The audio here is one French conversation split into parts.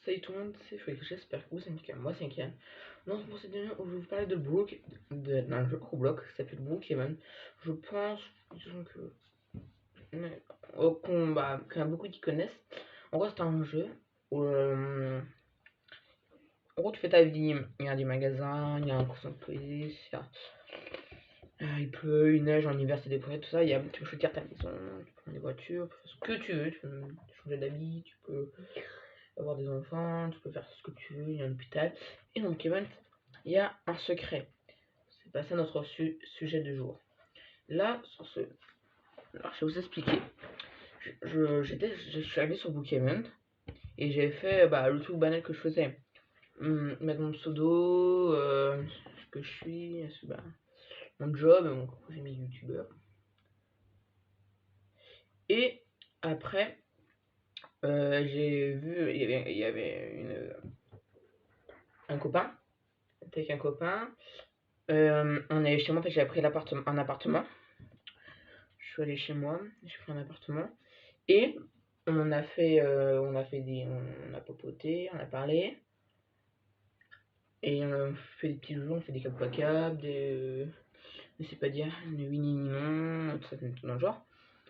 Salut tout le monde, c'est Frédéric, j'espère que vous allez bien. Moi c'est Kian. Donc pour cette vidéo, je vais vous parler de Brook, d'un jeu Roblox qui s'appelle Brookhaven. Je pense disons que qu'il y a beaucoup qui connaissent. En gros c'est un jeu où en gros tu fais ta vie, il y a des magasins, il y a un course de police, il pleut, il neige, en hiver c'est décoré, tout ça, tu peux choisir ta maison, tu peux prendre des voitures, tu peux faire ce que tu veux, tu peux changer d'habit, tu peux avoir des enfants, tu peux faire ce que tu veux, il y a un hôpital. Et donc Kevin, il y a un secret. C'est pas ça notre sujet du jour. Là, alors, je vais vous expliquer. Je suis allé sur Bookhaven et j'ai fait le truc banal que je faisais. Mettre mon pseudo, ce que je suis, mon job, mon projet youtubeur. Et après, j'ai vu, il y avait un copain, avec un copain. On est chez moi, en fait, j'ai pris un appartement. Je suis allé chez moi, j'ai pris un appartement. Et on a on a papoté, on a parlé. Et on fait des petits jeux, on fait des cap cap, je sais pas dire, des oui ni non, tout ça, tout dans le genre.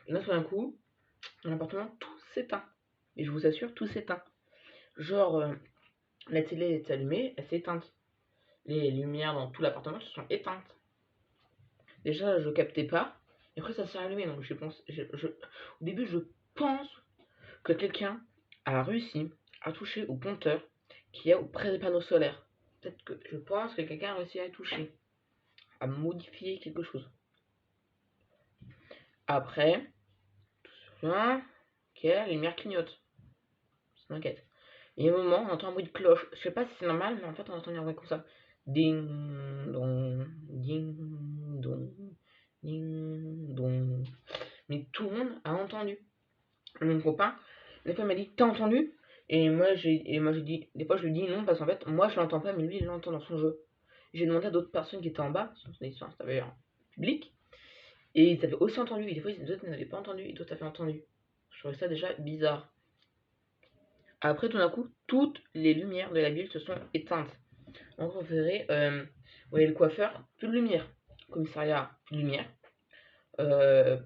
Et là, tout d'un coup, dans l'appartement, tout s'éteint. Et je vous assure, tout s'éteint. Genre, la télé est allumée, elle s'est éteinte. Les lumières dans tout l'appartement se sont éteintes. Déjà, je captais pas. Et après, ça s'est allumé. Donc, au début, je pense que quelqu'un a réussi à toucher au compteur qui est auprès des panneaux solaires. Peut-être que je pense que quelqu'un a réussi à y toucher, à modifier quelque chose. Après, tout ça, ok, la lumière clignote. Ça m'inquiète. Et à un moment, on entend un bruit de cloche. Je sais pas si c'est normal, mais en fait, on entend un bruit comme ça. Ding dong, ding dong, ding dong. Mais tout le monde a entendu. Mon copain, des fois il m'a dit t'as entendu? Et moi j'ai dit, des fois je lui dis non parce qu'en fait moi je l'entends pas mais lui il l'entend dans son jeu. J'ai demandé à d'autres personnes qui étaient en bas, sur un serveur public, et ils avaient aussi entendu, et des fois d'autres n'avaient pas entendu et d'autres avaient entendu. Je trouvais ça déjà bizarre. Après tout d'un coup, toutes les lumières de la ville se sont éteintes. Donc vous verrez, vous voyez le coiffeur, plus de lumière. Commissariat, plus de lumière. Euh,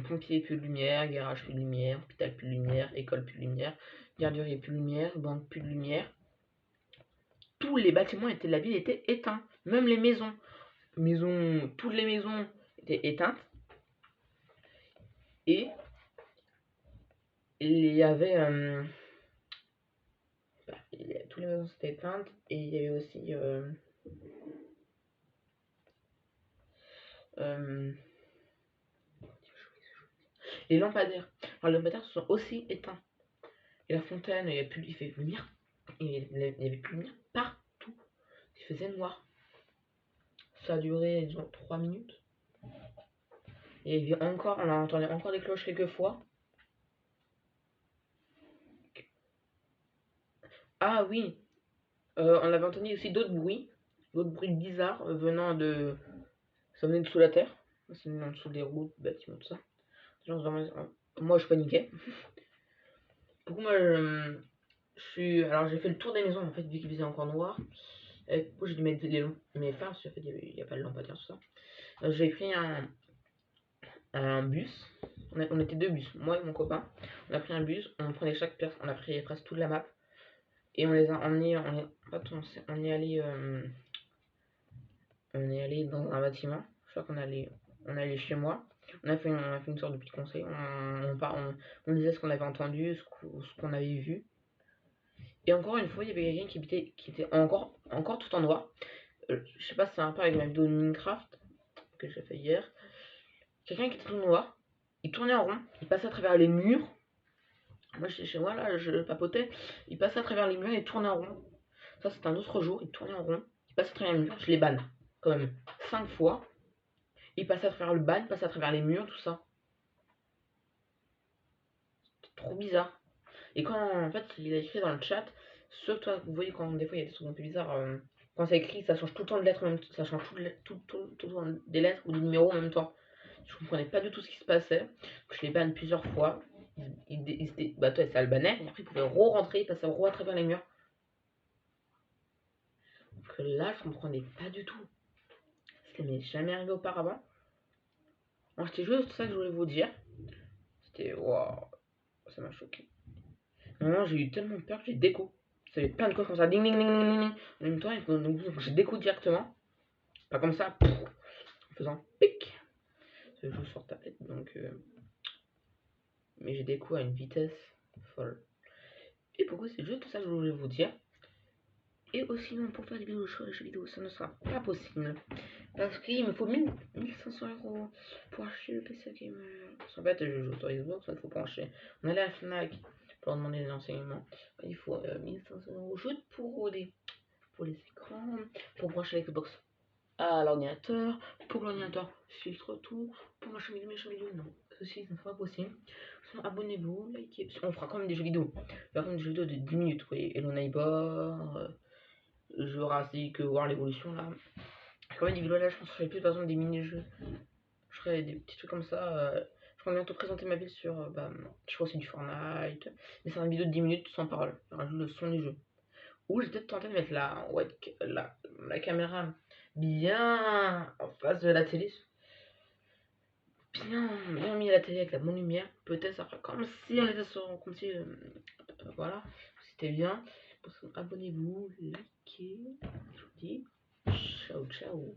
Pompier, plus de lumière. Garage, plus de lumière. Hôpital, plus de lumière. École, plus de lumière. Garderie, plus de lumière. Banque, plus de lumière. Tous les bâtiments de la ville étaient éteints. Même les maisons. Toutes les maisons étaient éteintes. Et il y avait... toutes les maisons étaient éteintes. Et il y avait aussi... les lampadaires. Alors les lampadaires se sont aussi éteints. Et la fontaine, il fait lumière. Et il n'y avait plus de lumière partout. Il faisait noir. Ça a duré, disons, 3 minutes. Et il y avait encore, on a entendu encore des cloches quelques fois. Ah oui, on avait entendu aussi d'autres bruits bizarres venant de... Ça venait de sous la terre. Ça venait en dessous des routes, bâtiments, tout ça. Moi je paniquais. Du coup, moi alors j'ai fait le tour des maisons en fait, vu qu'il faisait encore noir. Et du coup, j'ai dû mettre mes phares, parce qu'en fait, il n'y a pas de lampadaire, tout ça. J'ai pris un bus. On était deux bus, moi et mon copain. On a pris un bus, on prenait chaque personne, on a pris presque toute la map. Et on les a emmenés, on est allé, dans un bâtiment. Je crois on est allé chez moi. On a fait une sorte de petit conseil. On disait ce qu'on avait entendu, ce qu'on avait vu. Et encore une fois, il y avait quelqu'un qui était encore tout en noir. Je sais pas si c'est un peu avec ma vidéo de Minecraft que j'ai fait hier. Quelqu'un qui était tout noir, il tournait en rond, il passait à travers les murs. Moi j'étais chez moi là, je papotais, il passait à travers les murs et tournait en rond. Ça c'était un autre jour, il tournait en rond, il passait à travers les murs, je les banne quand même 5 fois. Il passait à travers le ban, il passait à travers les murs, tout ça. C'était trop bizarre. Et quand en fait il a écrit dans le chat, ce que toi vous voyez quand des fois il y a des trucs un peu bizarres, quand c'est écrit ça change tout le temps de lettres en même temps, ça change tout le temps des lettres ou des numéros en même temps. Je comprenais pas du tout ce qui se passait. Je les banne plusieurs fois. bah toi c'est albanais, et après ils pouvaient re-rentrer, passer à travers les murs. Donc là je comprenais pas du tout. Ça m'est jamais arrivé auparavant. Moi c'était juste ça que je voulais vous dire. C'était waouh, ça m'a choqué. Vraiment j'ai eu tellement peur que j'ai déco. Ça fait plein de codes comme ça, ding ding ding ding ding. En même temps, j'ai déco directement. Pas comme ça, en faisant pic. Ça joue sur tablette donc. Mais j'ai déco à une vitesse folle. Et pourquoi c'est juste ça que je voulais vous dire. Et aussi, non, pour faire des vidéos sur les jeux vidéo, ça ne sera pas possible. Parce qu'il me faut 1500 € pour acheter le PC Gamer. Parce qu'en fait, je joue sur Xbox, il faut pas acheter. On allait à la Fnac pour demander des renseignements. Il faut 1500 € juste pour les écrans, pour brancher l'Xbox à l'ordinateur, pour l'ordinateur filtre tout, pour machin vidéo, non. Ceci ne sera pas possible. Sinon, abonnez-vous, likez. On fera quand même des jeux vidéo. Par contre, des jeux vidéo de 10 minutes, vous voyez. Hello Neighbor, Jurassic, voir l'évolution là. Quand même des vidéos là, je pense que je ferai plus par exemple des mini-jeux. Je ferai des petits trucs comme ça. Je vais bientôt présenter ma ville sur, je crois que c'est du Fortnite. Mais c'est une vidéo de 10 minutes sans parole. Je rajoute le son du jeu. Ou j'ai peut-être tenté de mettre la caméra bien en face de la télé. Bien mis à la télé avec la bonne lumière. Peut-être ça fera comme si on était sur, comme si, voilà, c'était bien. Abonnez-vous, likez, je vous dis ciao ciao.